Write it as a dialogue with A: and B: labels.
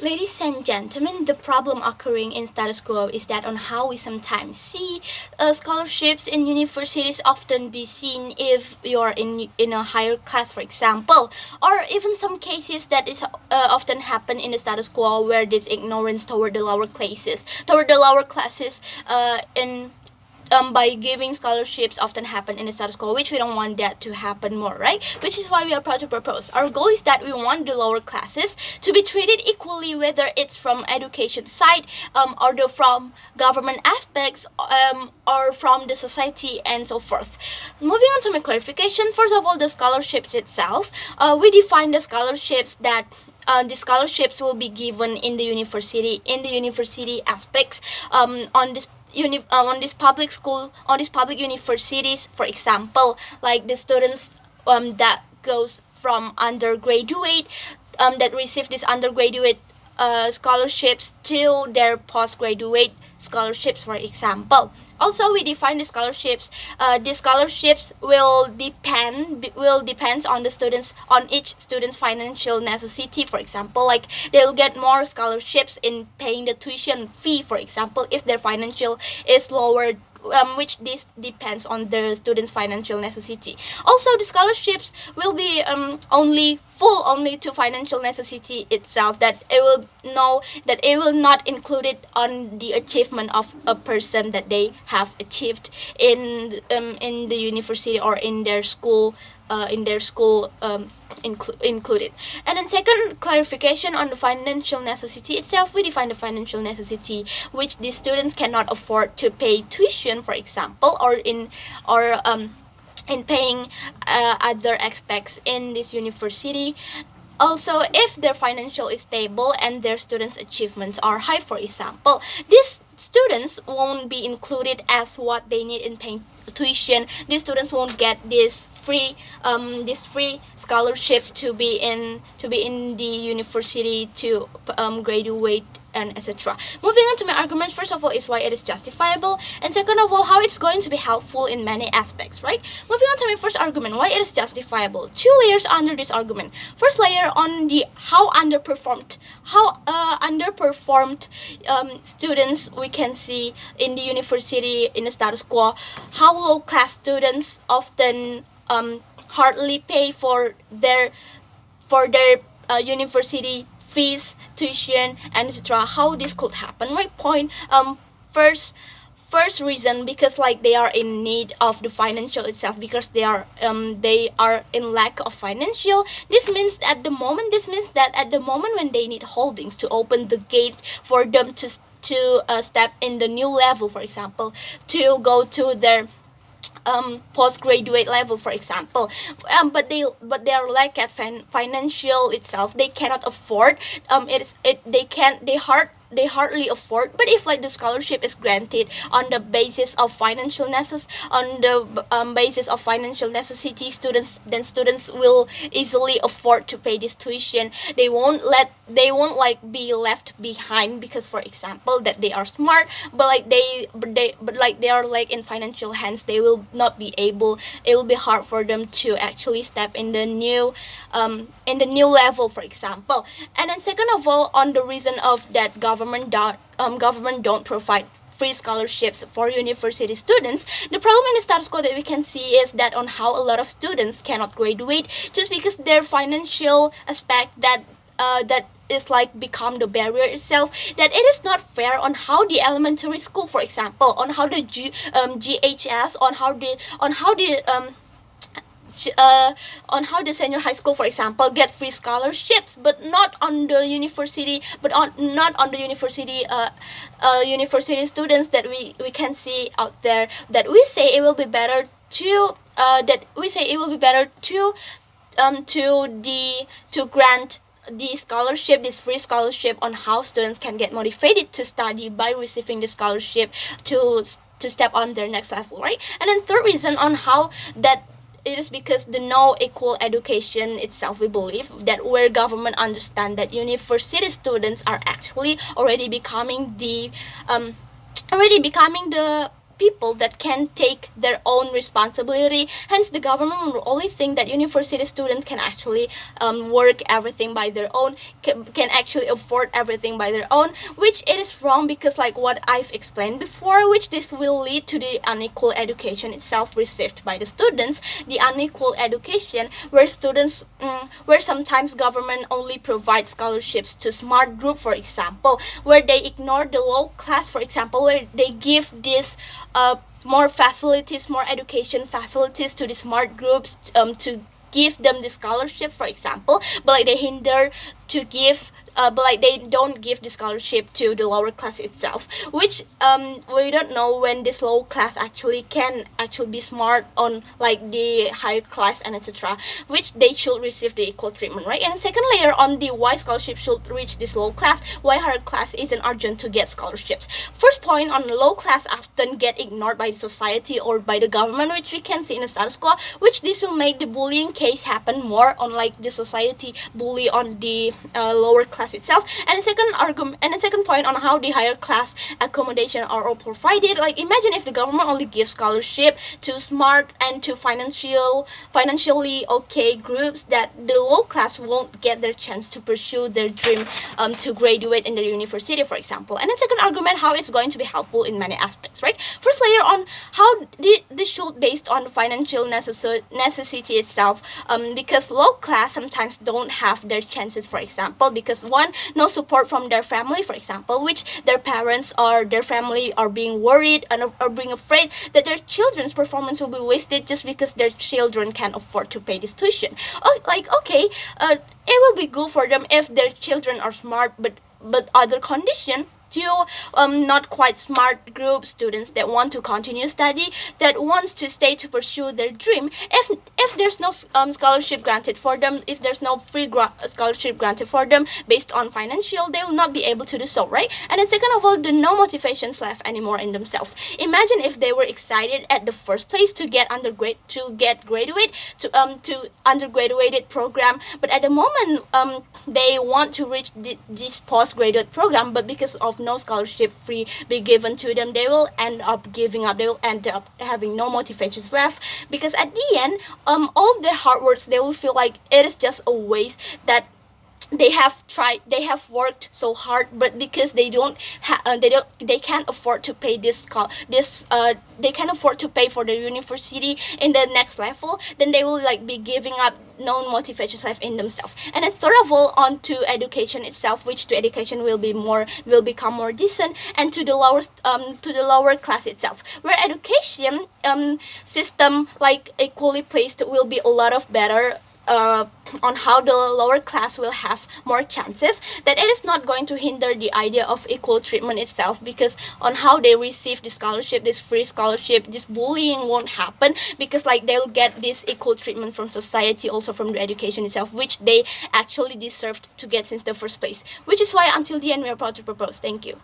A: Ladies and gentlemen, the problem occurring in status quo is that on how we sometimes see scholarships in universities often be seen if you're in a higher class, for example, or even some cases that is often happen in the status quo where this ignorance toward the lower classes in by giving scholarships often happen in the status quo, which we don't want that to happen more, right? Which is why we are proud to propose. Our goal is that we want the lower classes to be treated equally, whether it's from education side, or from government aspects, or from the society and so forth. Moving on to my clarification, first of all, the scholarships itself, we define the scholarships that the scholarships will be given in the university aspects on this public universities, for example, like the students that goes from undergraduate that receive this undergraduate scholarships to their postgraduate scholarships, for example. Also, we define the scholarships. The scholarships will depends on the students on each student's financial necessity. For example, like they'll get more scholarships in paying the tuition fee. For example, if their financial is lower, which this depends on the student's financial necessity. Also, the scholarships will be only to financial necessity itself. That it will know that it will not include it on the achievement of a person that they have achieved in the university or in their school. Included. And then second clarification on the financial necessity itself, we define the financial necessity which the students cannot afford to pay tuition, for example, or in paying other aspects in this university. Also, if their financial is stable and their students' achievements are high, for example, these students won't be included as what they need in paying tuition. These students won't get these free scholarships to be in the university to graduate and etc. Moving on to my argument, first of all, is why it is justifiable, and second of all, how it's going to be helpful in many aspects, right? Moving on to my first argument, why it is justifiable. Two layers under this argument. First layer on the how underperformed students we can see in the university in the status quo, how low class students often hardly pay for their university fees, tuition, and etc. How this could happen, right? Point first reason, because like they are in need of the financial itself, because they are in lack of financial. This means that at the moment when they need holdings to open the gate for them to step in the new level, for example, to go to their postgraduate level, for example, but they are lack at financial itself. They cannot afford they hardly afford. But if like the scholarship is granted on the basis of financial necessity, students will easily afford to pay this tuition. They won't like be left behind because, for example, that they are smart, but like they are like in financial hands, they will not be able. It will be hard for them to actually step in the new level, for example. And then second of all, on the reason of that government don't provide free scholarships for university students, the problem in the status quo that we can see is that on how a lot of students cannot graduate just because their financial aspect that is like become the barrier itself. That it is not fair on how the elementary school, for example, on how the GHS, on how the senior high school, for example, get free scholarships, but not on the university, university students that we can see out there. That we say it will be better to grant this free scholarship on how students can get motivated to study by receiving the scholarship to step on their next level, right? And then third reason on how that it is because the no equal education itself. We believe that where government understand that university students are actually already becoming the people that can take their own responsibility. Hence, the government will only think that university students can actually work everything by their own, can actually afford everything by their own, which it is wrong, because like what I've explained before, which this will lead to the unequal education itself received by the students, the unequal education where students where sometimes government only provides scholarships to smart group, for example, where they ignore the low class, for example, where they give this more facilities, more education facilities to the smart groups, to give them the scholarship, for example, but like they hinder to give but like they don't give the scholarship to the lower class itself, which we don't know when this low class actually can actually be smart on like the higher class and etc., which they should receive the equal treatment, right? And second layer on the why scholarship should reach this low class, why higher class isn't urgent to get scholarships. First point, on the low class often get ignored by the society or by the government, which we can see in the status quo, which this will make the bullying case happen more on like the society bully on the lower class itself. And the second argument, and the second point on how the higher class accommodation are all provided, like imagine if the government only gives scholarship to smart and to financially okay groups, that the low class won't get their chance to pursue their dream to graduate in the university, for example. And the second argument, how it's going to be helpful in many aspects, right? First layer on how this should based on financial necessity itself, because low class sometimes don't have their chances, for example, because one, no support from their family, for example, which their parents or their family are being worried and are being afraid that their children's performance will be wasted just because their children can't afford to pay this tuition. Okay, it will be good for them if their children are smart, but other condition to not quite smart group students that want to continue study, that wants to stay to pursue their dream, if there's no scholarship granted for them, if there's no free scholarship granted for them based on financial, they will not be able to do so, right? And then second of all, the no motivations left anymore in themselves. Imagine if they were excited at the first place to get graduate to undergraduate program, but at the moment they want to reach this postgraduate program, but because of no scholarship free be given to them, they will end up giving up, they will end up having no motivations left, because at the end all of their hard works, they will feel like it is just a waste, that they have worked so hard, but because they can't afford to pay they can't afford to pay for the university in the next level, then they will like be giving up, no motivations left in themselves. And then third of all, on to education itself, which to education will become more decent, and to the lower class itself, where education system like equally placed will be a lot of better on how the lower class will have more chances, that it is not going to hinder the idea of equal treatment itself, because on how they receive the scholarship, this free scholarship, this bullying won't happen, because like they'll get this equal treatment from society, also from the education itself, which they actually deserved to get since the first place, which is why until the end we are proud to propose. Thank you.